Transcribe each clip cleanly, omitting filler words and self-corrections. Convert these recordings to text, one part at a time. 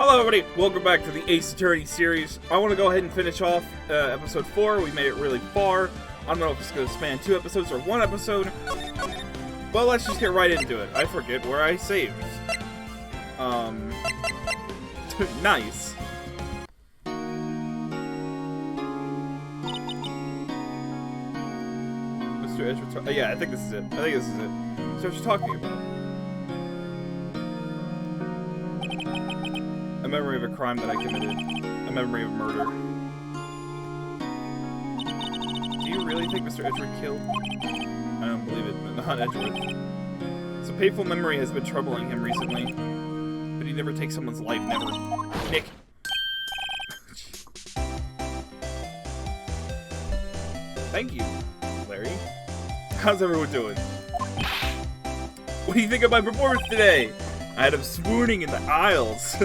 Hello everybody, welcome back to the Ace Attorney series. I want to go ahead and finish off episode 4. We made it really far. I don't know if it's going to span 2 episodes or 1 episode. But let's just get right into it. I forget where I saved. Nice. Mr. Edgeworth, yeah, I think this is it. So what you're talking about? A memory of a crime that I committed. A memory of murder. Do you really think Mr. Edgeworth killed? I don't believe it, but not Edgeworth. Some painful memory has been troubling him recently. But he never takes someone's life, never. Nick! Thank you, Larry. How's everyone doing? What do you think of my performance today? I had him swooning in the aisles.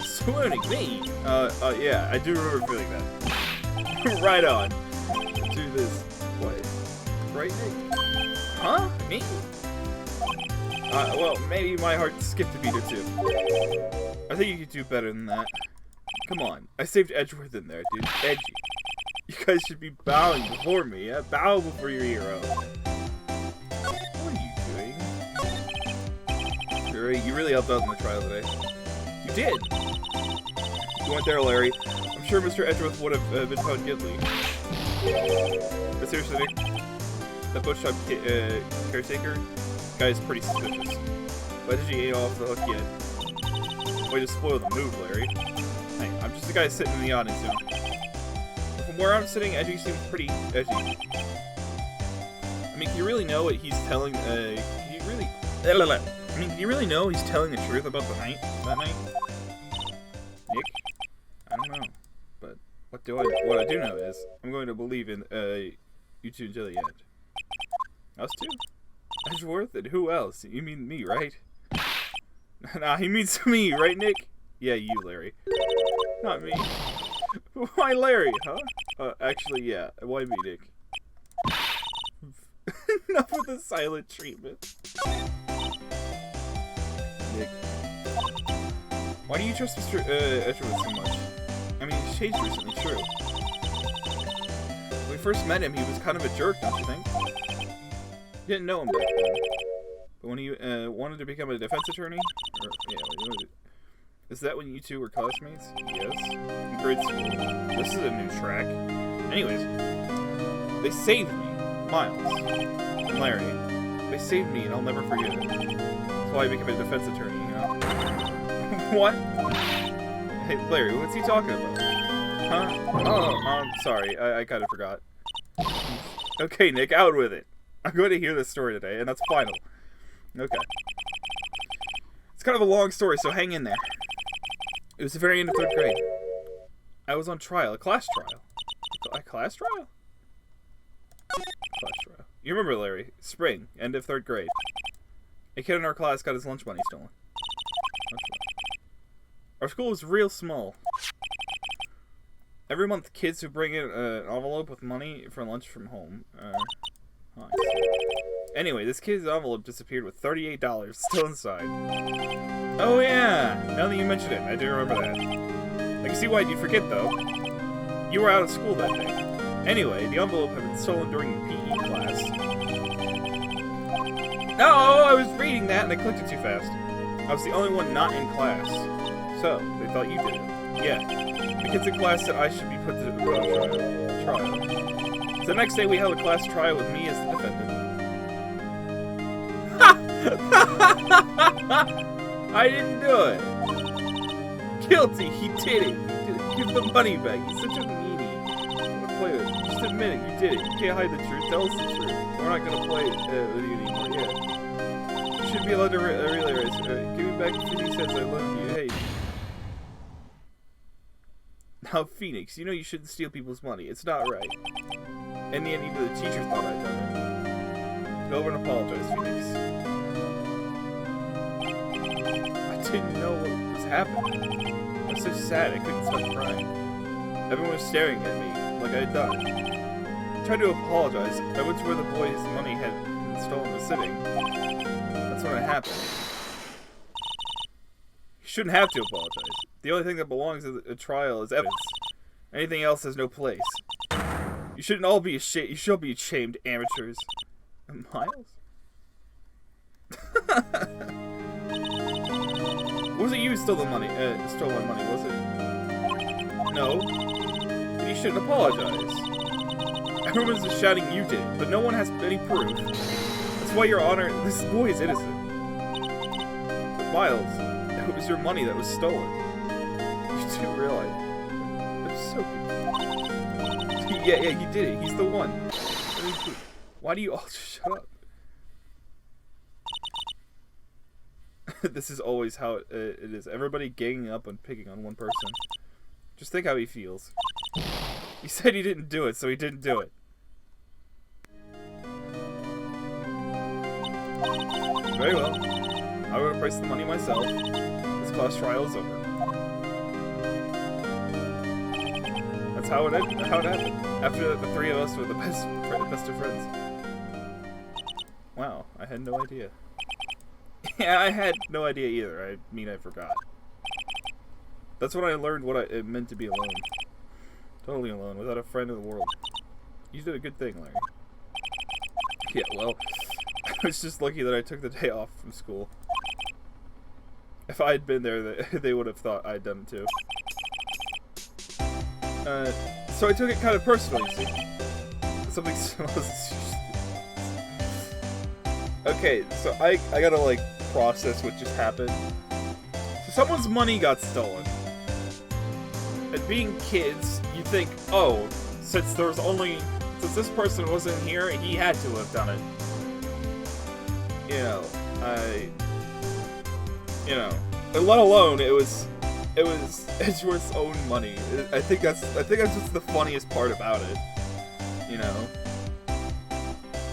Swooning? Me? Yeah, I do remember feeling that. Right on. Do this. What? Right, Nick? Huh? Me? Well, maybe my heart skipped a beat or two. I think you could do better than that. Come on. I saved Edgeworth in there, dude. Edgy. You guys should be bowing before me, yeah? Bow before your hero. You really helped out in the trial today. You did! You went there, Larry. I'm sure Mr. Edgeworth would have been found guilty. But seriously, Nick, that bookshop caretaker guy is pretty suspicious. Why did you eat off the hook yet? Way to spoil the mood, Larry. Hey, I'm just a guy sitting in the audience now. From where I'm sitting, Edgy seems pretty edgy. I mean, can you really know what he's telling, can you really... I mean, do you really know he's telling the truth about the night? That night? Nick? I don't know. But what I do know is I'm going to believe in you two until the end. Us two? Edgeworth and who else? You mean me, right? Nah, he means me, right, Nick? Yeah, you, Larry. Not me. Why Larry, huh? Actually, yeah. Why me, Nick? Enough with the silent treatment. Nick. Why do you trust Mr. Edgeworth so much? I mean, he's changed recently, true. When we first met him, he was kind of a jerk, don't you think? You didn't know him back then. But when he wanted to become a defense attorney? Or, yeah, is that when you two were classmates? Yes. In grade school. This is a new track. Anyways, they saved me. Miles. And Larry. They saved me, and I'll never forget it. Why I became a defense attorney, you know? What? Hey, Larry, what's he talking about? Huh? Oh, I'm sorry. I kind of forgot. Okay, Nick, out with it. I'm going to hear this story today, and that's final. Okay. It's kind of a long story, so hang in there. It was the very end of 3rd grade. I was on trial, a class trial. A class trial? Class trial. You remember, Larry. Spring, end of 3rd grade. A kid in our class got his lunch money stolen. Our school is real small. Every month, kids who bring in an envelope with money for lunch from home. Anyway, this kid's envelope disappeared with $38 still inside. Oh yeah! Now that you mention it, I do remember that. I can see why you'd forget, though. You were out of school that day. Anyway, the envelope had been stolen during the PE class. No, I was reading that and I clicked it too fast. I was the only one not in class. So, they thought you did it. Yeah. The kids in class said I should be put to the trial. So the next day we held a class trial with me as the defendant. I didn't do it. Guilty, he did it. Give the money back. He's such a meanie. I'm gonna play with it. Just admit it, you did it. You can't hide the truth. Tell us the truth. We're not gonna play with you anymore. Yeah. You should be allowed to relay race. Give me back 50 cents. I love you. Hey. Now, Phoenix, you know you shouldn't steal people's money. It's not right. In the end, even the teacher thought I'd done it. Go over and apologize, Phoenix. I didn't know what was happening. I was so sad I couldn't stop crying. Everyone was staring at me like I had done. I tried to apologize. I went to where the boy's money had been stolen was sitting. That's when it happened. shouldn't have to apologize. The only thing that belongs in a trial is evidence. Anything else has no place. You shouldn't all be ashamed. You should be ashamed, amateurs. Miles? Wasn't you who stole the money? Stole my money, was it? No. Then you shouldn't apologize. Everyone's just shouting you did, but no one has any proof. That's why your honor. This boy is innocent. But Miles, it was your money that was stolen. You do realize. I'm so confused. Yeah, he did it. He's the one. Why do you all just shut up? This is always how it is. Everybody ganging up and picking on one person. Just think how he feels. He said he didn't do it, so he didn't do it. Very well. I will price the money myself. This class trial is over. That's how it happened. After that, the three of us were the best of friends. Wow, I had no idea. Yeah, I had no idea either. I mean, I forgot. That's when I learned what it meant to be alone. Totally alone, without a friend in the world. You did a good thing, Larry. Yeah, well, I was just lucky that I took the day off from school. If I had been there, they would have thought I'd done it too. So I took it kind of personally, you see. Something smells... Okay, so I gotta, like, process what just happened. So someone's money got stolen. And being kids, you think, oh, since this person wasn't here, he had to have done it. Let alone it was Edgeworth's own money. I think that's just the funniest part about it. You know.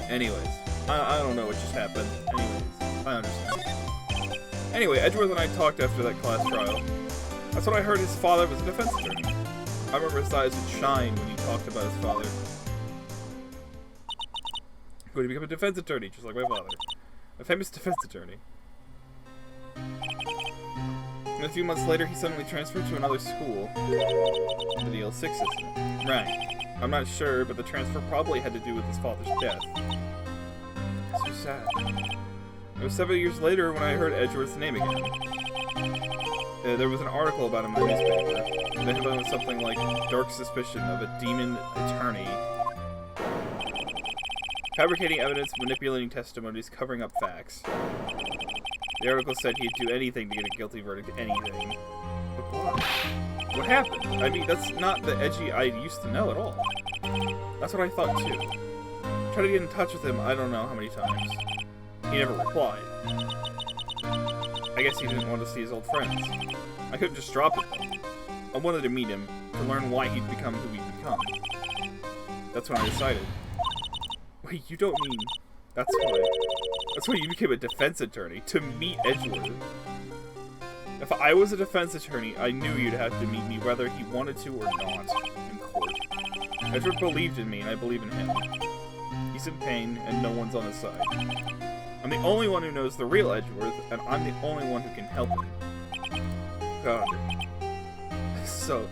Anyways, I don't know what just happened. Anyways, I understand. Anyway, Edgeworth and I talked after that class trial. That's when I heard his father was a defense attorney. I remember his eyes would shine when he talked about his father. Going to become a defense attorney, just like my father. A famous defense attorney. And a few months later, he suddenly transferred to another school. The DL6 system. Right. I'm not sure, but the transfer probably had to do with his father's death. So sad. It was 7 years later when I heard Edgeworth's name again. There was an article about him in the newspaper. The headline was something like, "Dark suspicion of a demon attorney. Fabricating evidence, manipulating testimonies, covering up facts." The article said he'd do anything to get a guilty verdict, anything. But why? What happened? I mean, that's not the Edgy I used to know at all. That's what I thought too. Tried to get in touch with him I don't know how many times. He never replied. I guess he didn't want to see his old friends. I couldn't just drop it though. I wanted to meet him, to learn why he'd become who he'd become. That's when I decided. Wait, you don't mean... That's why you became a defense attorney, to meet Edgeworth. If I was a defense attorney, I knew you'd have to meet me whether he wanted to or not, in court. Edgeworth believed in me, and I believe in him. He's in pain, and no one's on his side. I'm the only one who knows the real Edgeworth, and I'm the only one who can help him. God. So,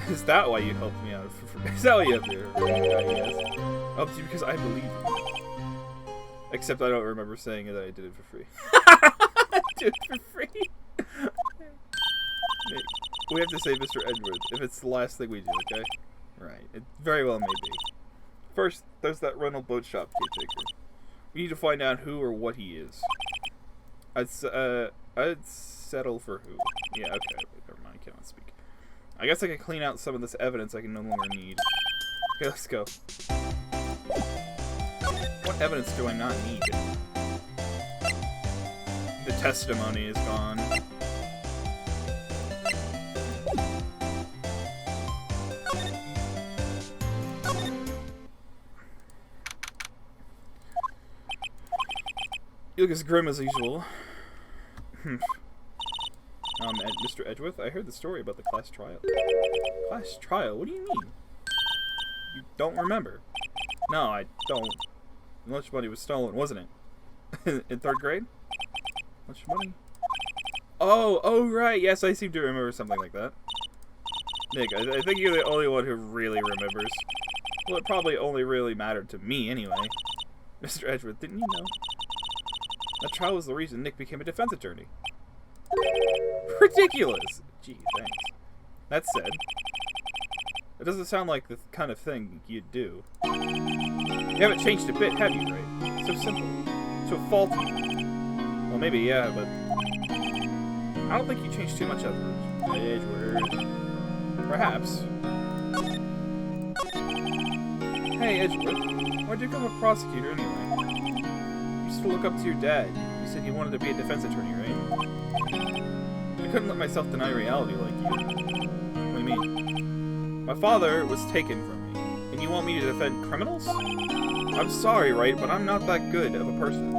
is that why you helped me out? Is that why you helped me out? Yes. I helped you because I believe in you. Except I don't remember saying that I did it for free. I did it for free. We have to say Mr. Edgeworth if it's the last thing we do, okay? Right. It very well may be. First, there's that rental boat shop caretaker. We need to find out who or what he is. I'd settle for who. Yeah, okay. Never mind. I cannot speak. I guess I can clean out some of this evidence I can no longer need. Okay, let's go. What evidence do I not need? The testimony is gone. You look as grim as usual. Mr. Edgeworth, I heard the story about the class trial. Class trial? What do you mean? You don't remember? No, I don't. Lunch money was stolen, wasn't it? In 3rd grade? Lunch money? Oh, right. Yes, I seem to remember something like that. Nick, I think you're the only one who really remembers. Well, it probably only really mattered to me anyway. Mr. Edgeworth, didn't you know? That trial was the reason Nick became a defense attorney. Ridiculous! Gee, thanks. That said, it doesn't sound like the kind of thing you'd do. You haven't changed a bit, have you, Ray? So simple. So faulty. Well, maybe, yeah, but I don't think you changed too much, Edgeworth. Perhaps. Hey, Edgeworth, why'd you become a prosecutor anyway? You used to look up to your dad. You said you wanted to be a defense attorney, right? I couldn't let myself deny reality like you. What do you mean? My father was taken from me, and you want me to defend criminals? I'm sorry, right, but I'm not that good of a person.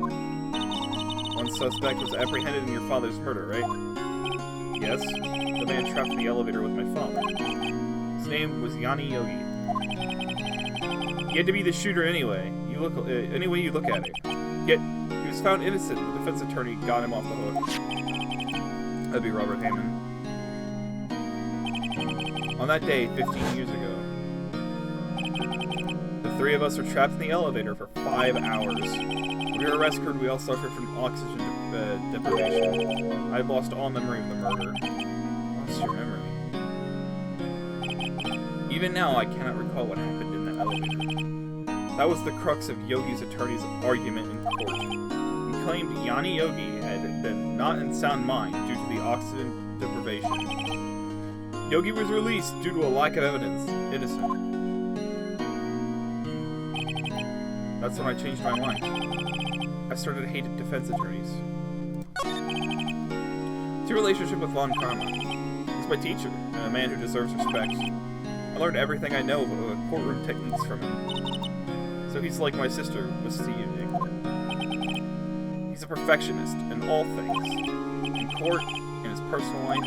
One suspect was apprehended in your father's murder, right? Yes, the man trapped in the elevator with my father. His name was Yanni Yogi. He had to be the shooter anyway. Any way you look at it. Yet, he was found innocent. The defense attorney got him off the hook. That'd be Robert Hammond. On that day, 15 years ago, the three of us were trapped in the elevator for 5 hours. When we were rescued, we all suffered from oxygen deprivation. I lost all memory of the murder. Lost your memory. Even now, I cannot recall what happened in that elevator. That was the crux of Yogi's attorney's argument in court. He claimed Yanni Yogi had been not in sound mind due to the oxygen deprivation. Yogi was released due to a lack of evidence. Innocent. That's when I changed my mind. I started hating defense attorneys. It's your relationship with Lon Karma. He's my teacher, and a man who deserves respect. I learned everything I know of courtroom techniques from him. So he's like my sister was to you, Nick. He's a perfectionist in all things. In court, in his personal life,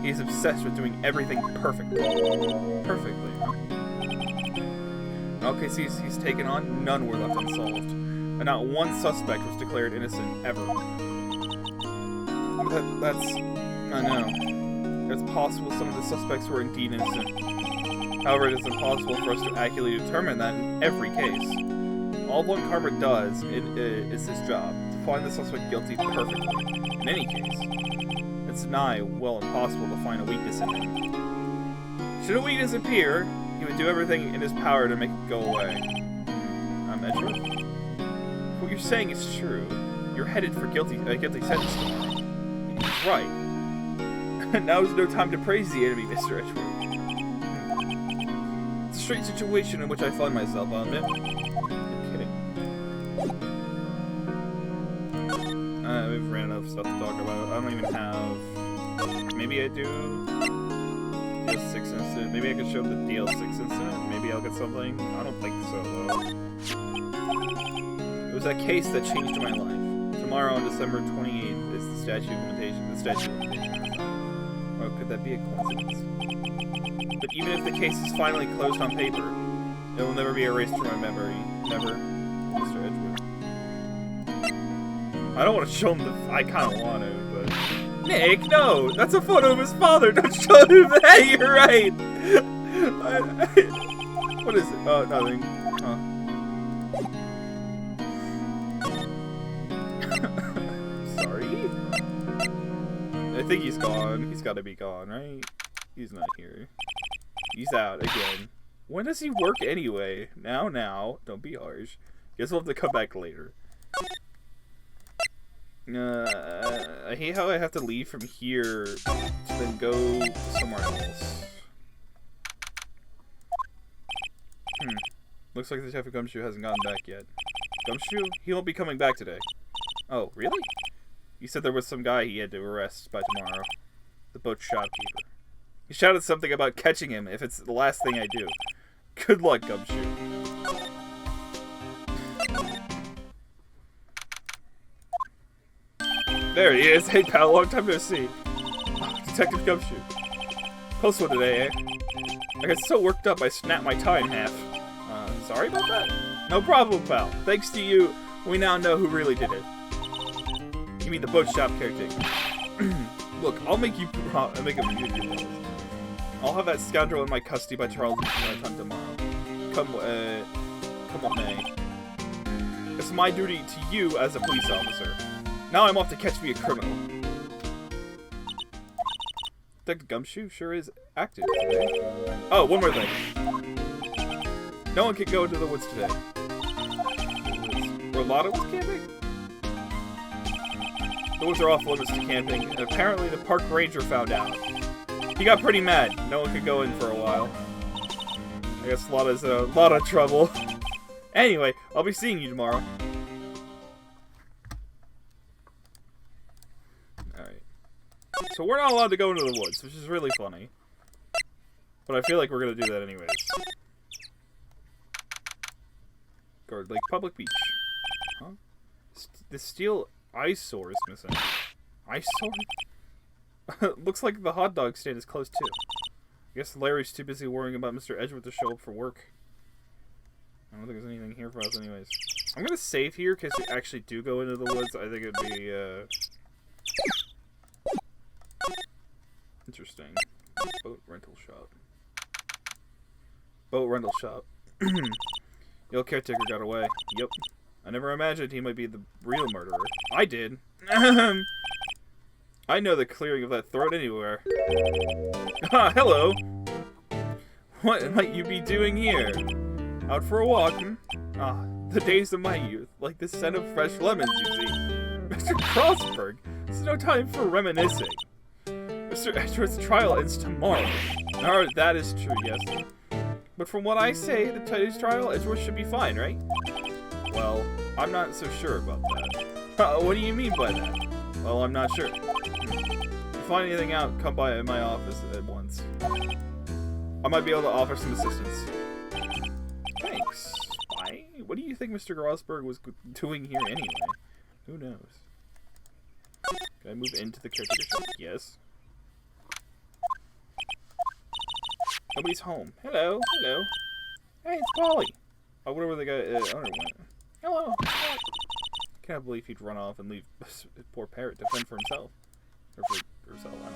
he is obsessed with doing everything perfectly. Perfectly. In all cases he's taken on, none were left unsolved. And not one suspect was declared innocent, ever. I know. It's possible some of the suspects were indeed innocent. However, it is impossible for us to accurately determine that in every case. All Lon Karma does is his job, to find the suspect guilty perfectly. In any case, it's nigh well impossible to find a weakness in him. Should a weakness appear, he would do everything in his power to make it go away. I'm Edgeworth. What you're saying is true. You're headed for guilty sentence tomorrow. He's right. Now is no time to praise the enemy, Mr. Edgeworth. It's a strange situation in which I find myself, I'll admit. Okay. We've ran out of stuff to talk about. I don't even have... Maybe I do... DL6 incident. Maybe I could show the DL6 incident. Maybe I'll get something. I don't think so, though. It was that case that changed my life. Tomorrow on December 28th is the statute of limitations. Or could that be a coincidence? But even if the case is finally closed on paper, it will never be erased from my memory. Never. Mr. Edgeworth. I don't want to show him the... I kind of want to, but... Nick, no! That's a photo of his father! Don't show him that! You're right! What is it? Oh, nothing. Huh. Sorry? I think he's gone. He's got to be gone, right? He's not here. He's out again. When does he work anyway? Now. Don't be harsh. Guess we'll have to come back later. I hate how I have to leave from here to then go somewhere else. Looks like the Chef of Gumshoe hasn't gotten back yet. Gumshoe? He won't be coming back today. Oh, really? You said there was some guy he had to arrest by tomorrow. The boat shopkeeper. He shouted something about catching him if it's the last thing I do. Good luck, Gumshoe. There he is. Hey, pal. Long time no see. Oh, Detective Gumshoe. Close one today, eh? I got so worked up I snapped my tie in half. Sorry about that? No problem, pal. Thanks to you, we now know who really did it. You mean the boat shop caretaker. Look, I'll make you make a promise. I'll have that scoundrel in my custody by Charles' time tomorrow. Come on, May. It's my duty to you as a police officer. Now I'm off to catch me a criminal. Detective Gumshoe sure is active today. Oh, one more thing. No one can go into the woods today. Where Lotta was camping? The woods are off limits to camping, and apparently the park ranger found out. He got pretty mad. No one could go in for a while. I guess Lotta's in a lot of trouble. Anyway, I'll be seeing you tomorrow. Alright. So we're not allowed to go into the woods, which is really funny. But I feel like we're gonna do that anyways. Guard Lake Public Beach. Huh? The steel eyesore is missing. Eyesore? Looks like the hot dog stand is closed too. I guess Larry's too busy worrying about Mr. Edgeworth to show up for work. I don't think there's anything here for us anyways. I'm gonna save here in case we actually do go into the woods. I think it'd be, interesting. Boat rental shop. Boat rental shop. The old caretaker got away. Yep. I never imagined he might be the real murderer. I did. I know the clearing of that throat anywhere. Ah, hello! What might you be doing here? Out for a walk, hmm? Ah, the days of my youth. Like the scent of fresh lemons, you see. Mr. Crossberg, this is no time for reminiscing. Mr. Edgeworth's trial ends tomorrow. Ah, that is true, yes. But from what I say, the today's trial, Edgeworth should be fine, right? Well, I'm not so sure about that. What do you mean by that? Well, I'm not sure. If you find anything out, come by my office at once. I might be able to offer some assistance. Thanks. Why? What do you think Mr. Grossberg was doing here anyway? Who knows? Can I move into the caretaker shop? Yes. Nobody's home. Hello. Hello. Hey, it's Polly. Oh, whatever the guy owner went. Hello. I can't believe he'd run off and leave his poor parrot to fend for himself. Or for herself, I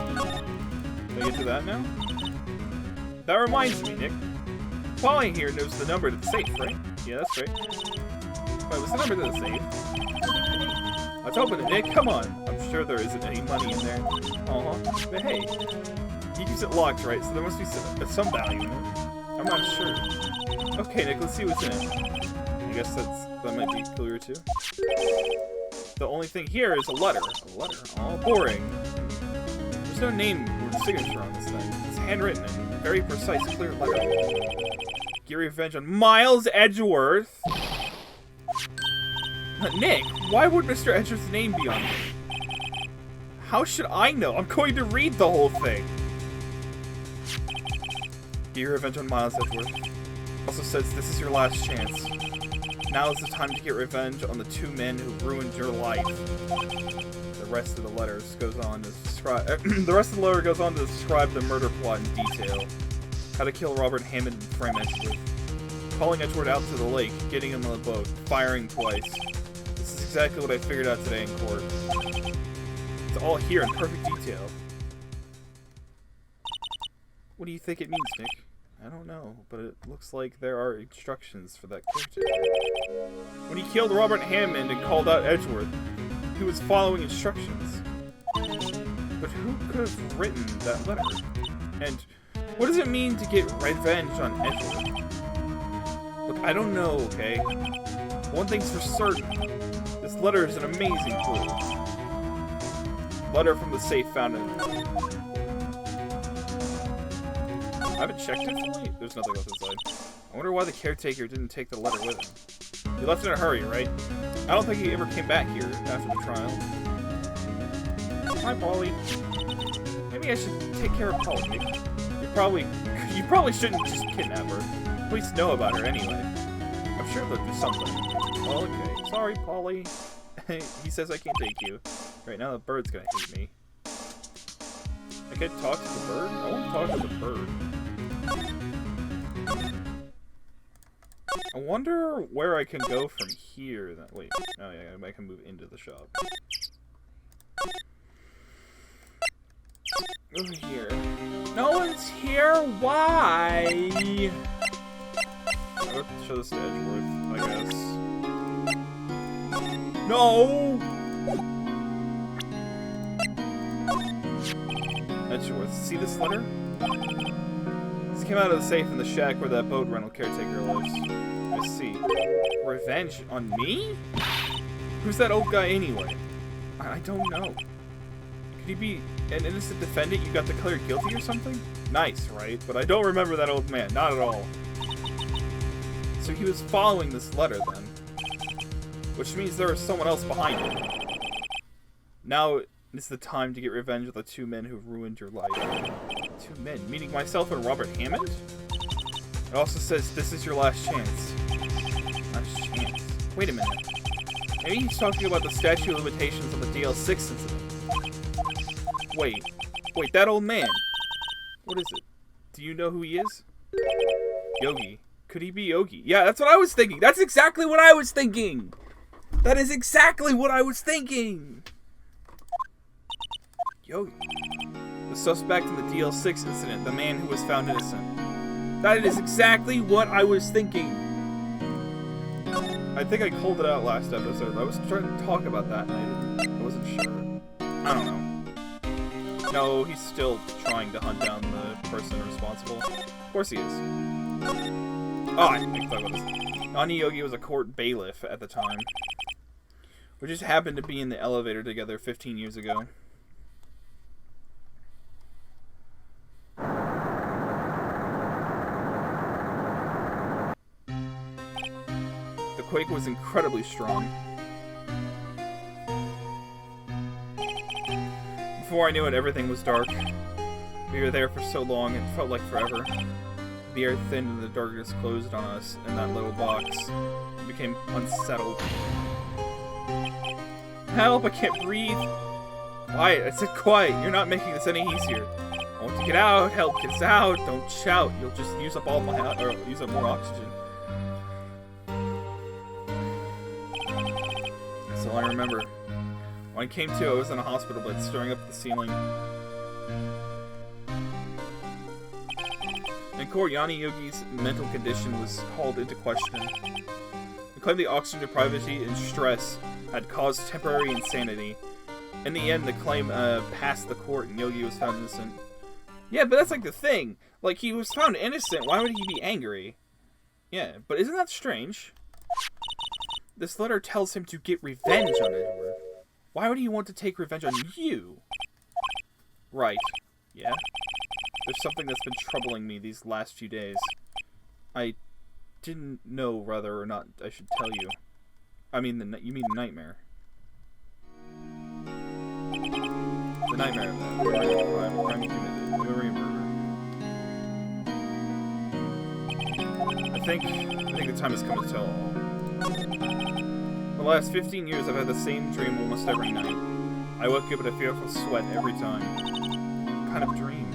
don't know. Can I get to that now? That reminds me, Nick. Polly here knows the number to the safe, right? Yeah, that's right. Wait, what's the number to the safe? Let's open it, Nick. Come on. I'm sure there isn't any money in there. But hey, he keeps it locked, right? So there must be some value in it. I'm not sure. Okay, Nick, let's see what's in it. I guess that might be clear too. The only thing here is a letter. A letter? Oh, boring. There's no name or signature on this thing. It's handwritten and very precise, clear letter. Get revenge on Miles Edgeworth. Nick, why would Mr. Edgeworth's name be on it? How should I know? I'm going to read the whole thing. Get revenge on Miles Edgeworth. Also says this is your last chance. Now is the time to get revenge on the two men who ruined your life. The rest of the letters goes on to describe. The rest of the letter goes on to describe the murder plot in detail. How to kill Robert Hammond and frame Edgeworth. Calling Edgeworth out to the lake, getting him on the boat, firing twice. This is exactly what I figured out today in court. It's all here in perfect detail. What do you think it means, Nick? I don't know, but it looks like there are instructions for that caretaker. When he killed Robert Hammond and called out Edgeworth, he was following instructions. But who could have written that letter? And what does it mean to get revenge on Edgeworth? Look, I don't know, okay? One thing's for certain. This letter is an amazing clue. Letter from the safe found in... I haven't checked it fully. There's nothing else inside. I wonder why the caretaker didn't take the letter with him. He left in a hurry, right? I don't think he ever came back here after the trial. Hi, Polly. Maybe I should take care of Polly. You probably shouldn't just kidnap her. Police know about her anyway. I'm sure there'll be something. Well, okay. Sorry, Polly. He says I can't take you. Right now, the bird's gonna hate me. I can't talk to the bird? I want to talk to the bird. I wonder where I can go from here. Wait. Oh, yeah, I can move into the shop. Over here. No one's here? Why? I'll have to show this to Edgeworth, I guess. No! Edgeworth, see this letter? This came out of the safe in the shack where that boat rental caretaker lives. I see. Revenge on me? Who's that old guy anyway? I don't know. Could he be an innocent defendant you got declared guilty or something? Nice, right? But I don't remember that old man. Not at all. So he was following this letter then. Which means there is someone else behind it. Now is the time to get revenge of the two men who ruined your life. Two men? Meaning myself and Robert Hammond? It also says this is your last chance. Last chance? Wait a minute. Maybe he's talking about the statute of limitations of the DL6 incident. Wait, that old man. What is it? Do you know who he is? Yogi. Could he be Yogi? Yeah, that's what I was thinking. That's exactly what I was thinking. That is exactly what I was thinking. Yogi. The suspect in the DL6 incident, the man who was found innocent. That is exactly what I was thinking. I think I called it out last episode. I was trying to talk about that and I wasn't sure. I don't know. No, he's still trying to hunt down the person responsible. Of course he is. Oh, I didn't talk about this. Ani Yogi was a court bailiff at the time. We just happened to be in the elevator together 15 years ago. The quake was incredibly strong. Before I knew it, everything was dark. We were there for so long, it felt like forever. The air thinned and the darkness closed on us in that little box. We became unsettled. Help, I can't breathe. Quiet, I said quiet. You're not making this any easier. I want to get out. Help, get us out. Don't shout. You'll just use up all my, or use up more oxygen. That's all I remember. When I came to, I was in a hospital bed, staring up at the ceiling. In court, Yanni Yogi's mental condition was called into question. He claimed the oxygen deprivation and stress had caused temporary insanity. In the end, the claim passed the court, and Yogi was found innocent. Yeah, but that's like the thing. Like, he was found innocent. Why would he be angry? Yeah, but isn't that strange? This letter tells him to get revenge on Edward. Why would he want to take revenge on you? Right. Yeah? There's something that's been troubling me these last few days. I didn't know whether or not I should tell you. I mean, you mean the nightmare. The nightmare of that. Crime committed. Memory murder. I think the time has come to tell all. For the last 15 years, I've had the same dream almost every night. I woke up in a fearful sweat every time. What kind of dream?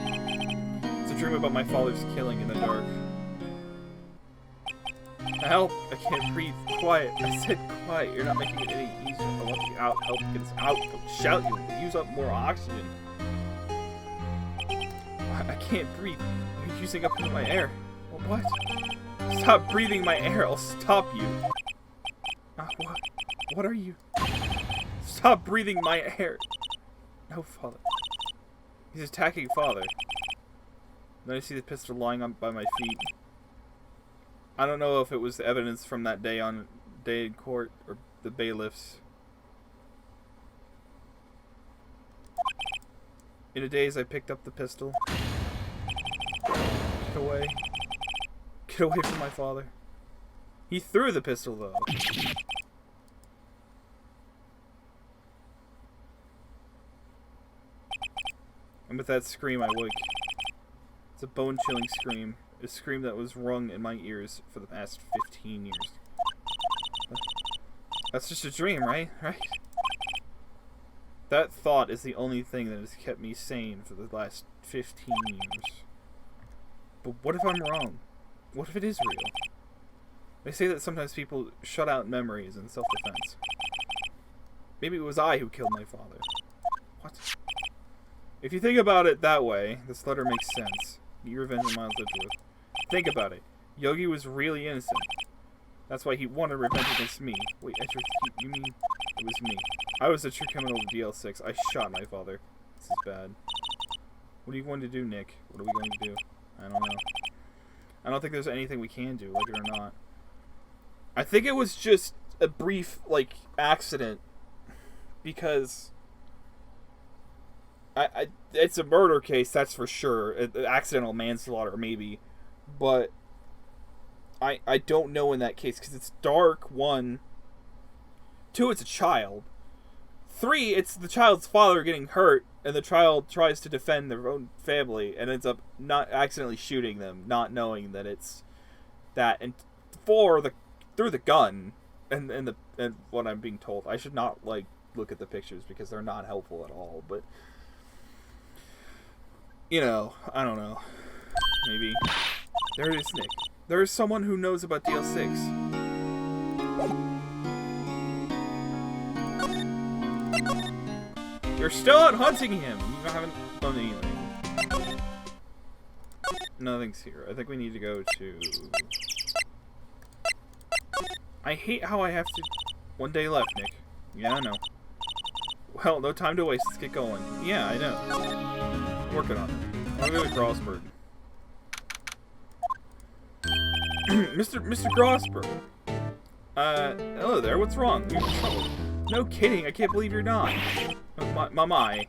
It's a dream about my father's killing in the dark. Help! I can't breathe. Quiet. I said quiet. You're not making it any easier. I want to get out. Help, get us out. Don't shout. You'll use up more oxygen. I can't breathe. You're using up my air. What? Stop breathing my air. I'll stop you. What? What are you? Stop breathing my air. No, Father. He's attacking Father. Then I see the pistol lying by my feet. I don't know if it was the evidence from that day in court or the bailiffs. In a daze, I picked up the pistol. Get away. Get away from my father. He threw the pistol, though. And with that scream, I woke. It's a bone-chilling scream. A scream that was rung in my ears for the past 15 years. That's just a dream, right? Right? That thought is the only thing that has kept me sane for the last 15 years. But what if I'm wrong? What if it is real? They say that sometimes people shut out memories in self-defense. Maybe it was I who killed my father. What? If you think about it that way, this letter makes sense. Get revenge on Miles Edgeworth. Think about it. Yogi was really innocent. That's why he wanted revenge against me. Wait, Edgeworth, you mean it was me? I was the true criminal of DL6. I shot my father. This is bad. What are you going to do, Nick? What are we going to do? I don't know. I don't think there's anything we can do, like it or not. I think it was just a brief, like, accident. Because... it's a murder case, that's for sure. Accidental manslaughter, maybe. But... I don't know in that case, because it's dark, 1. 2, it's a child. 3, it's the child's father getting hurt, and the child tries to defend their own family, and ends up not accidentally shooting them, not knowing that it's that. And 4, through the gun, and what I'm being told. I should not, like, look at the pictures, because they're not helpful at all, but... You know, I don't know. Maybe. There it is, Nick. There is someone who knows about DL6. You're still out hunting him! You haven't done anything. Nothing's here. I think we need to go to... I hate how I have to... 1 day left, Nick. Yeah, I know. Well, no time to waste. Let's get going. Yeah, I know. I'm working on it. I'll go to Grossberg. Mr. Grossberg. Hello there. What's wrong? You're in trouble. No kidding. I can't believe you're not. My.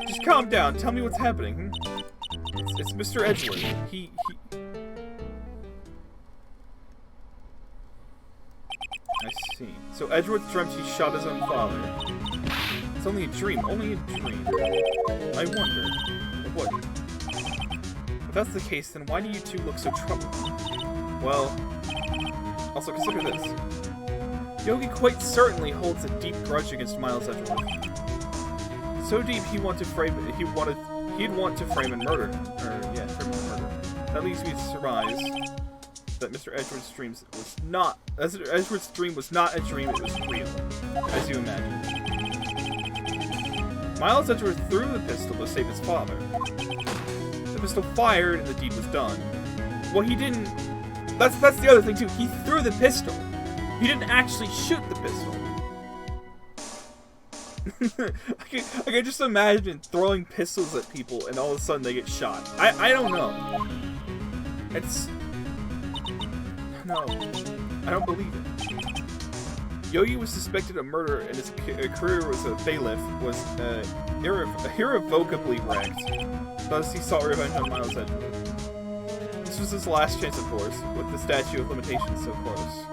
Just calm down. Tell me what's happening. It's Mr. Edgeworth. He... I see. So Edgeworth dreamt he shot his own father. It's only a dream. Only a dream. I wonder. What? If that's the case, then why do you two look so troubled? Well, also consider this. Yogi quite certainly holds a deep grudge against Miles Edgeworth. So deep he'd want to frame and murder him. Frame and murder. That leads me to surmise that Mr. Edgeworth's dream was not a dream, it was real, as you imagine. Miles Edgeworth threw the pistol to save his father. The pistol fired and the deed was done. Well, he didn't... That's the other thing, too. He threw the pistol. He didn't actually shoot the pistol. I can just imagine throwing pistols at people and all of a sudden they get shot. I don't know. It's... No. I don't believe it. Yogi was suspected of murder and his career as a bailiff was irrevocably wrecked. Thus he sought revenge on Miles Edgeworth. This was his last chance, of course, with the statute of limitations so close.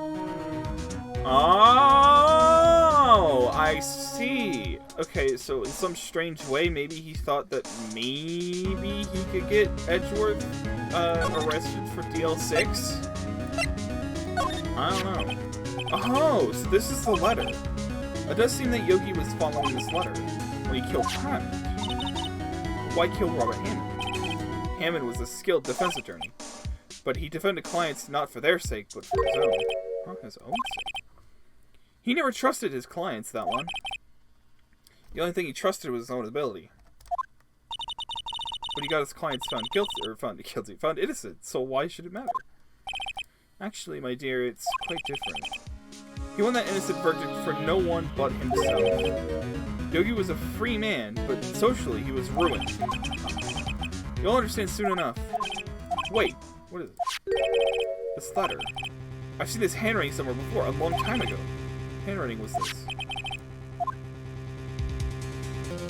Oh, I see. Okay, so in some strange way, maybe he thought that maybe he could get Edgeworth arrested for DL6? I don't know. Oh, so this is the letter. It does seem that Yogi was following this letter when he killed Hammond. Why kill Robert Hammond? Hammond was a skilled defense attorney, but he defended clients not for their sake, but for his own. Huh, his own sake? He never trusted his clients, that one. The only thing he trusted was his own ability. But he got his clients found innocent, so why should it matter? Actually, my dear, it's quite different. He won that innocent verdict for no one but himself. Yogi was a free man, but socially he was ruined. You'll understand soon enough. Wait, what is it? This letter. I've seen this handwriting somewhere before, a long time ago. Handwriting was this.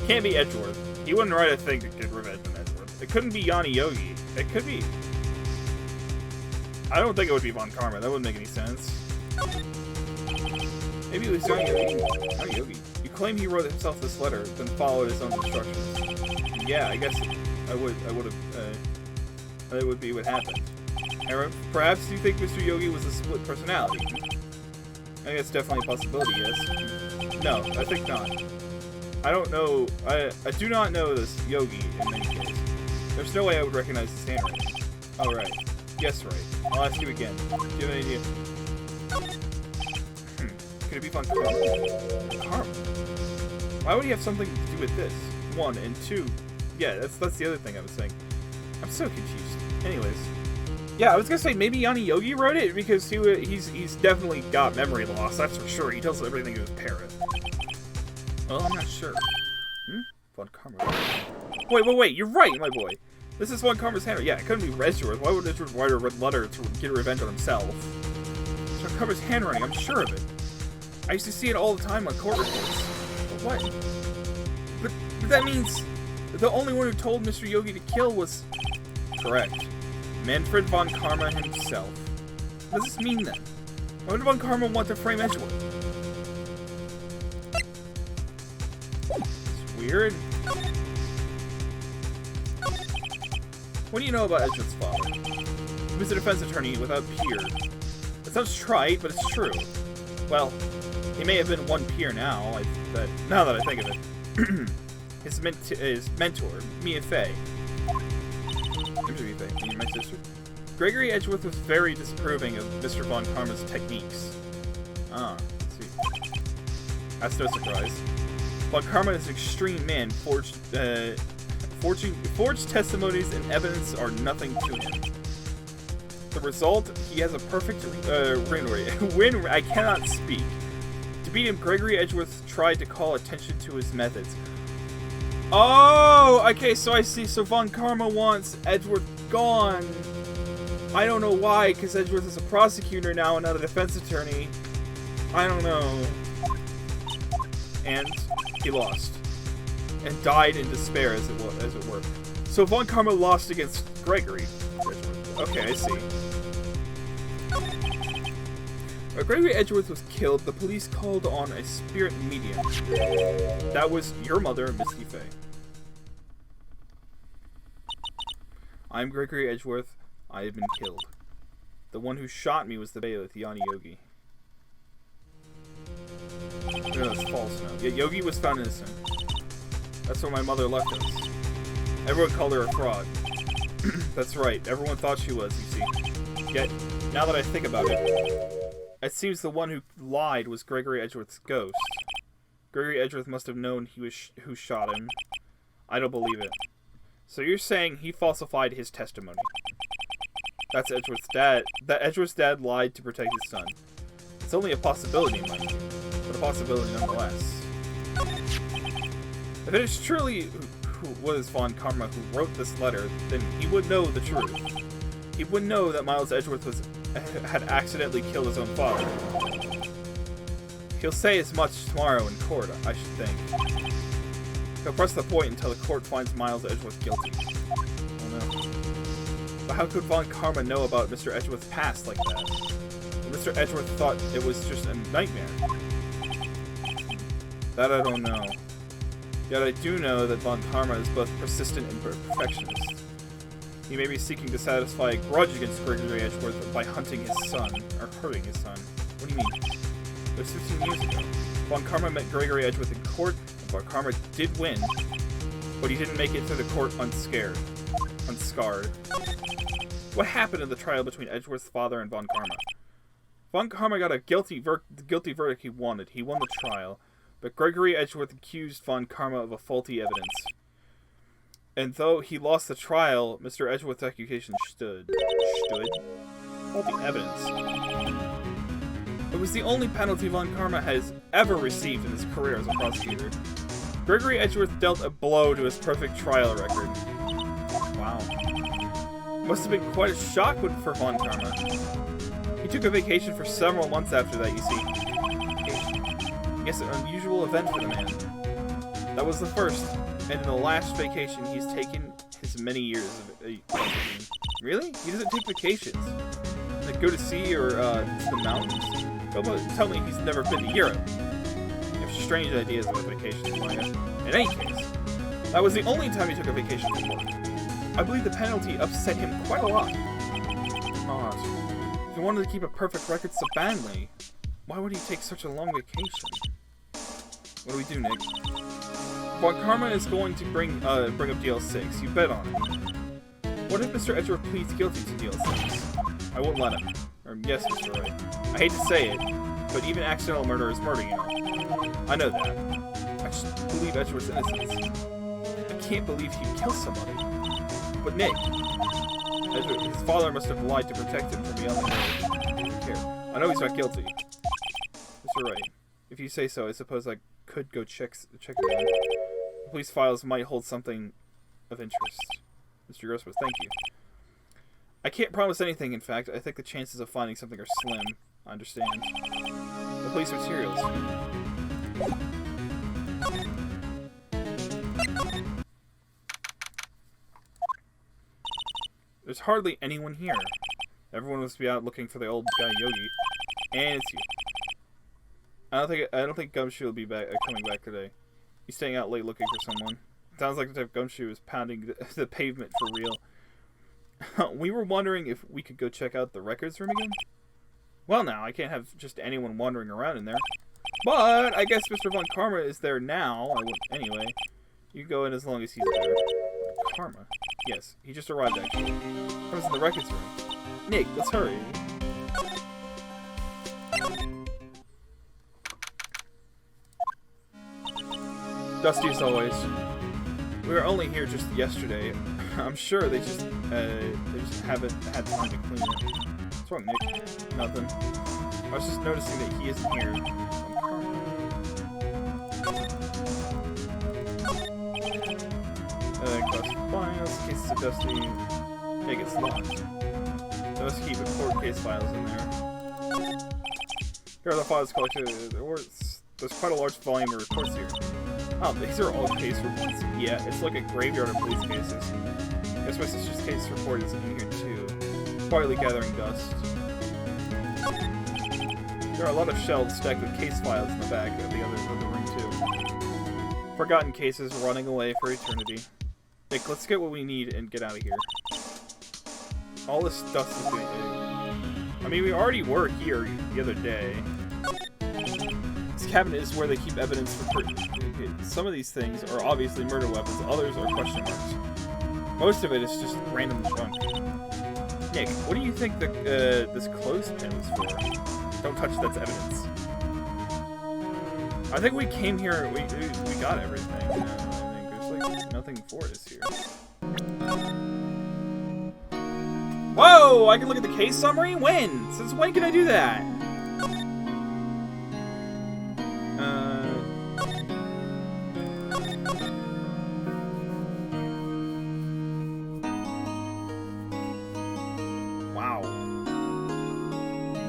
Can't be Edgeworth. He wouldn't write a thing to get revenge on Edgeworth. It couldn't be Yanni Yogi. It could be... I don't think it would be Von Karma. That wouldn't make any sense. Maybe it was Yanni Yogi. Yanni Yogi. You claim he wrote himself this letter, then followed his own instructions. Yeah, I guess it would be what happened. Perhaps you think Mr. Yogi was a split personality. I think that's definitely a possibility, yes. No, I think not. I don't know. I do not know this Yogi in any case. There's no way I would recognize his handwriting. Oh, right. Yes, right. I'll ask you again. Do you have any idea? Could it be Von Karma? Karma? Why would he have something to do with this? 1, and 2. yeah, that's the other thing I was saying. I'm so confused. Anyways. Yeah, I was gonna say maybe Yanni Yogi wrote it because he's definitely got memory loss, that's for sure. He tells everything to his parent. Well, I'm not sure. Von Karma. Wait, you're right, my boy. This is Von Karma's handwriting. Yeah, it couldn't be Edgeworth. Why would Edgeworth write a red letter to get revenge on himself? It's Von Karma's handwriting, I'm sure of it. I used to see it all the time on court reports. But what? But that means the only one who told Mr. Yogi to kill was... Correct. Manfred Von Karma himself. What does this mean then? Why would Von Karma want to frame Edgeworth? It's weird. What do you know about Edgeworth's father? He was a defense attorney without peers. It sounds trite, but it's true. Well, he may have been one peer now, now that I think of it. His mentor, Mia Fey. You're my sister. Gregory Edgeworth was very disapproving of Mr. Von Karma's techniques. Ah, let's see. That's no surprise. Von Karma is an extreme man. Forged testimonies and evidence are nothing to him. The result, he has a perfect win. I cannot speak. To beat him, Gregory Edgeworth tried to call attention to his methods. Oh, okay, so I see. So Von Karma wants Edgeworth gone. I don't know why, because Edgeworth is a prosecutor now and not a defense attorney. I don't know. And he lost. And died in despair, as it were. So Von Karma lost against Gregory. Okay, I see. When Gregory Edgeworth was killed, the police called on a spirit medium. That was your mother, Misty Fey. I'm Gregory Edgeworth. I have been killed. The one who shot me was the bailiff, Yanni Yogi. No, that's false now. Yeah, Yogi was found innocent. That's what my mother left us. Everyone called her a fraud. That's right, everyone thought she was, you see. Yet, now that I think about it, it seems the one who lied was Gregory Edgeworth's ghost. Gregory Edgeworth must have known who shot him. I don't believe it. So you're saying he falsified his testimony. That's Edgeworth's dad. That Edgeworth's dad lied to protect his son. It's only a possibility, mind you, but a possibility nonetheless. If it is truly who was Von Karma who wrote this letter, then he would know the truth. He would know that Miles Edgeworth had accidentally killed his own father. He'll say as much tomorrow in court, I should think. He'll press the point until the court finds Miles Edgeworth guilty. Oh no. But how could Von Karma know about Mr. Edgeworth's past like that? Mr. Edgeworth thought it was just a nightmare. That I don't know. Yet I do know that Von Karma is both persistent and perfectionist. He may be seeking to satisfy a grudge against Gregory Edgeworth by hunting his son, or hurting his son. What do you mean? It was 15 years ago. Von Karma met Gregory Edgeworth in court, and Von Karma did win, but he didn't make it through the court unscarred. What happened in the trial between Edgeworth's father and Von Karma? Von Karma got a guilty verdict he wanted. He won the trial, but Gregory Edgeworth accused Von Karma of a faulty evidence. And though he lost the trial, Mr. Edgeworth's accusation stood. Faulty evidence. It was the only penalty Von Karma has ever received in his career as a prosecutor. Gregory Edgeworth dealt a blow to his perfect trial record. Wow. Must have been quite a shock for Von Karma. He took a vacation for several months after that, you see. Yes, an unusual event for the man. That was the first, and in the last vacation he's taken his many years of Really? He doesn't take vacations. Like go to sea or the mountains? Tell me he's never been to Europe. You have strange ideas about vacations, Maya. In any case, that was the only time he took a vacation from work. I believe the penalty upset him quite a lot. Odd. If he wanted to keep a perfect record so badly, why would he take such a long vacation? What do we do, Nick? Von Karma is going to bring up DL6. You bet on it. What if Mr. Edgeworth pleads guilty to DL6? I won't let him. Or, yes, Mr. Wright. I hate to say it, but even accidental murder is murder, you know. I know that. I just believe Edgeworth's innocence. I can't believe he'd kill somebody. But Nick, his father must have lied to protect him from the unknown. I know he's not guilty. Mr. Wright, if you say so, I suppose I could go check it out. The police files might hold something of interest. Mr. Grossworth, thank you. I can't promise anything, in fact. I think the chances of finding something are slim. I understand. The police materials. There's hardly anyone here. Everyone must be out looking for the old guy Yogi. And it's you. I don't think Gumshoe will be coming back today. He's staying out late looking for someone. Sounds like the type Gumshoe is pounding the pavement for real. We were wondering if we could go check out the records room again. Well, now I can't have just anyone wandering around in there. But I guess Mr. Von Karma is there now. Anyway, you can go in as long as he's there. Karma? Yes, he just arrived actually. Karma's in the records room. Nick, let's hurry. Dusty as always. We were only here just yesterday. I'm sure they just haven't had time to clean it. What's wrong, Nick? Nothing. I was just noticing that he isn't here. Files, cases of Dusty. Nick, it's locked. Let's keep the court case files in there. Here are the files collected. There's quite a large volume of reports here. Oh, these are all case reports? Yeah, it's like a graveyard of police cases. I guess my sister's case report is in here too. Quietly gathering dust. There are a lot of shelves stacked with case files in the back of the room too. Forgotten cases running away for eternity. Nick, let's get what we need and get out of here. All this stuff is going to... I mean, we already were here the other day. This cabinet is where they keep evidence for... Some of these things are obviously murder weapons, others are question marks. Most of it is just random junk. Nick, what do you think this clothespin was for? Don't touch that's evidence. I think we came here, we got everything. I think there's like nothing for us here. Whoa! I can look at the case summary? When? Since when can I do that?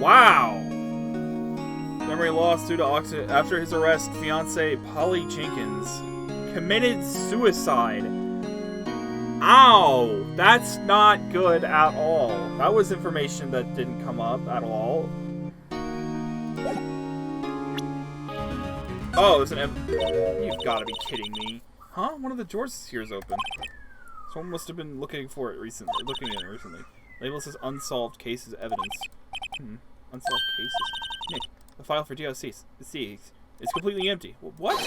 Wow! Memory lost due to oxygen after his arrest. Fiancée Polly Jenkins committed suicide. Ow! That's not good at all. That was information that didn't come up at all. Oh, there's an You've got to be kidding me. Huh? One of the drawers here is open. Someone must have been looking at it recently. Label says unsolved cases evidence. Unsolved cases. Nick, the file for DLC. It's completely empty. What?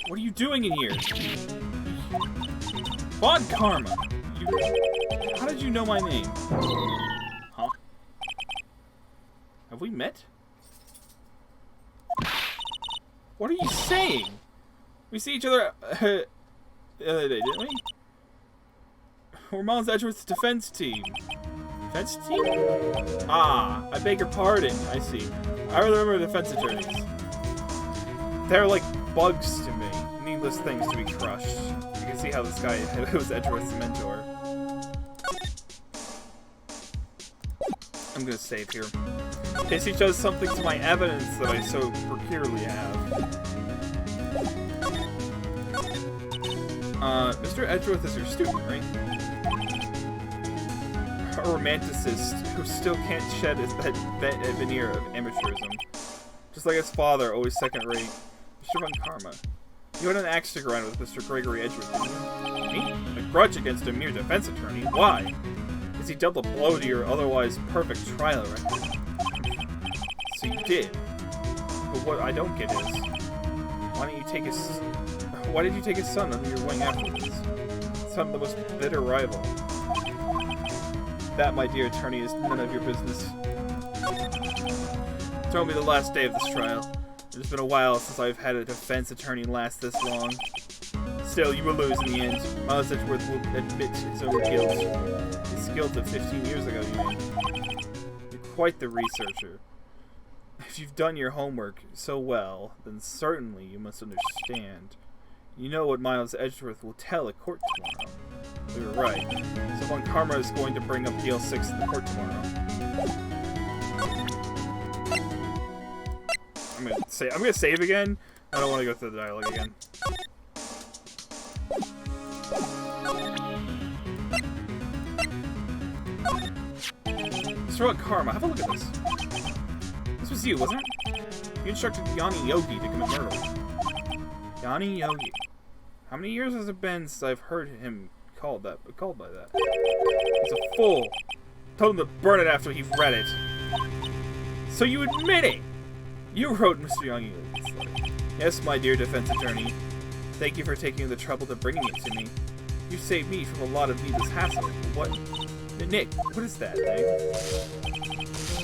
What are you doing in here? Von Karma! How did you know my name? Huh? Have we met? What are you saying? We see each other the other day, didn't we? We're Miles Edgeworth's defense team. Defense team? Ah, I beg your pardon. I see. I remember defense attorneys. They're like bugs to me. Needless things to be crushed. You can see how this guy was Edgeworth's mentor. I'm gonna save here. In case he does something to my evidence that I so peculiarly have. Mr. Edgeworth is your student, right? A romanticist who still can't shed his veneer of amateurism. Just like his father, always second-rate. Mr. Von Karma. You had an axe to grind with Mr. Gregory Edgeworth, didn't you? Me? A grudge against a mere defense attorney? Why? Because he dealt a blow to your otherwise perfect trial record. So you did. But what I don't get is, why did you take his son under your wing afterwards? Son of the most bitter rival. That, my dear attorney, is none of your business. It's only the last day of this trial. It has been a while since I've had a defense attorney last this long. Still, you will lose in the end. Miles Edgeworth will admit his own guilt. His guilt of 15 years ago, you mean. You're quite the researcher. If you've done your homework so well, then certainly you must understand. You know what Miles Edgeworth will tell at court tomorrow. We were right. Someone Karma is going to bring up DL6 in the court tomorrow. I'm gonna save again. I don't want to go through the dialogue again. Mr. Karma, have a look at this. This was you, wasn't it? You instructed Yanni Yogi to commit murder. Yanni Yogi. How many years has it been since I've heard him called by that? He's a fool. Told him to burn it after he read it. So you admit it! You wrote Mr. Yanni Yogi's letter. Yes, my dear defense attorney. Thank you for taking the trouble to bringing it to me. You saved me from a lot of needless hassle. What? Nick, what is that thing?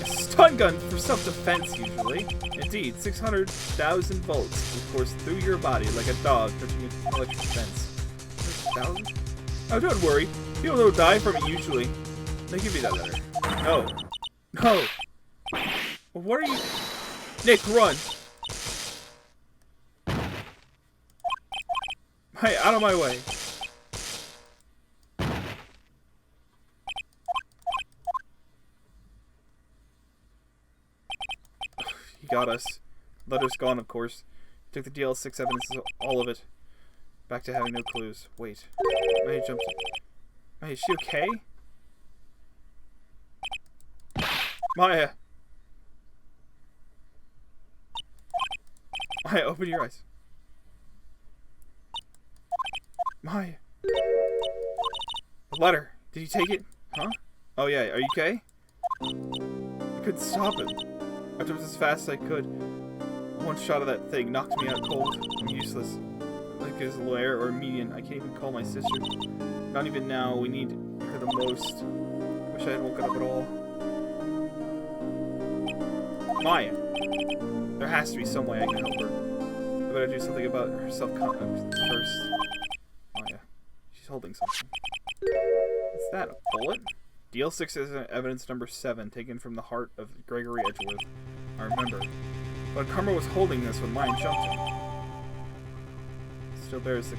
A stun gun for self-defense, usually. Indeed, 600,000 volts will course through your body like a dog touching an electric fence. 600,000? Oh, don't worry. People don't die from it usually. They give me that letter. No. No. Well, what are you... Nick, run! Hey, out of my way. He got us. Letter's gone, of course. Took the DL6 evidence, all of it. Back to having no clues. Wait. Maya jumped. Maya, is she okay? Maya! Maya, open your eyes. Maya. The letter. Did you take it? Huh? Oh yeah, are you okay? I couldn't stop him. I jumped as fast as I could. One shot of that thing knocked me out cold. I'm useless. Like as a lawyer or a median, I can't even call my sister. Not even now. We need her the most. Wish I had woken up at all. Maya. There has to be some way I can help her. I better do something about her self-confidence first. Maya. She's holding something. What's that? A bullet? DL6 is evidence number 7, taken from the heart of Gregory Edgeworth. I remember. But Karma was holding this when mine jumped him. Still bears the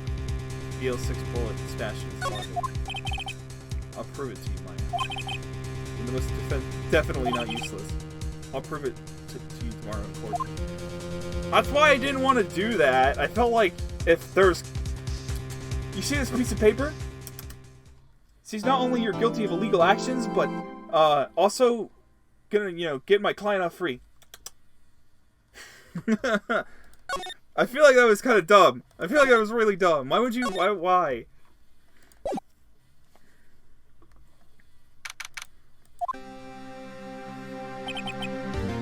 DL6 bullet stashed in his pocket. I'll prove it to you, Maya. And the most definitely not useless. I'll prove it to you tomorrow in court. That's why I didn't want to do that. I felt like if there's... You see this piece of paper? See, not only you're guilty of illegal actions, but also gonna, get my client off free. I feel like that was kind of dumb. I feel like that was really dumb. Why would you? Why?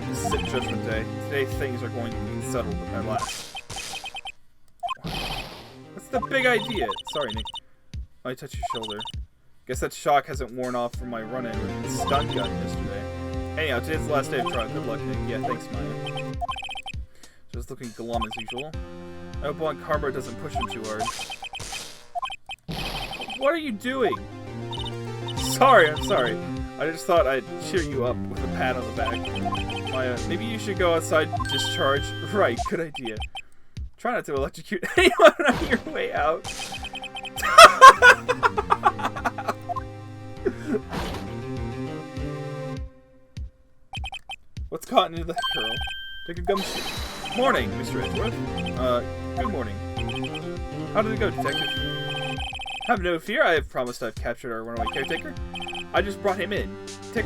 This is Judgment Day. Today things are going to be settled at last. What's the big idea? Sorry, Nick. I touched your shoulder. Guess that shock hasn't worn off from my run-in with the stun gun yesterday. Anyhow, today's the last day of trial. Good luck, Nick. Yeah, thanks, Maya. Just looking glum as usual. I hope Juan Karma doesn't push him too hard. What are you doing? Sorry, I'm sorry. I just thought I'd cheer you up with a pat on the back. Maya, maybe you should go outside and discharge. Right, good idea. Try not to electrocute anyone on your way out. What's caught into the curl? Take a gumshoe. Morning, Mr. Edgeworth. Good morning. How did it go, Detective? Have no fear, I have promised I've captured our runaway caretaker. I just brought him in. It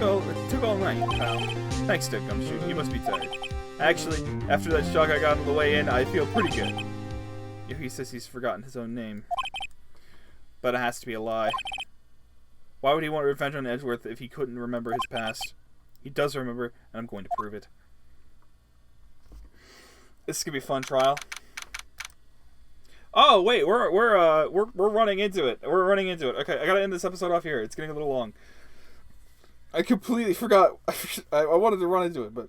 took all night, pal. Thanks, Dick Gumshoe. You must be tired. Actually, after that shock I got on the way in, I feel pretty good. He says he's forgotten his own name. But it has to be a lie. Why would he want revenge on Edgeworth if he couldn't remember his past? He does remember, and I'm going to prove it. This is gonna be a fun trial. Oh wait, we're running into it. We're running into it. Okay, I gotta end this episode off here. It's getting a little long. I completely forgot. I wanted to run into it, but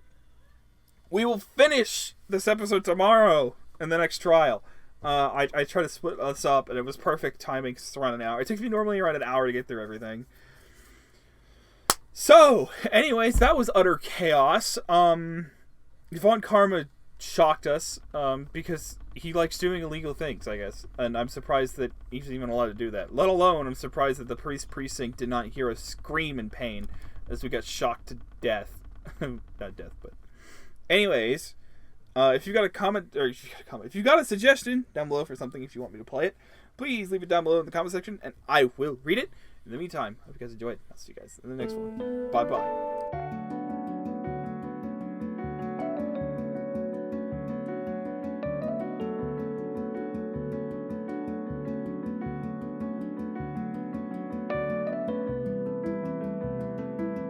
we will finish this episode tomorrow in the next trial. I tried to split us up, and it was perfect timing 'cause it's around an hour. It takes me normally around an hour to get through everything. So, anyways, that was utter chaos. Von Karma shocked us, because he likes doing illegal things, I guess. And I'm surprised that he's even allowed to do that. Let alone, I'm surprised that the police precinct did not hear us scream in pain as we got shocked to death. Not death, but... Anyways, if you got a comment, or if you got a suggestion down below for something, if you want me to play it, please leave it down below in the comment section, and I will read it. In the meantime, I hope you guys enjoyed. I'll see you guys in the next one. Bye-bye.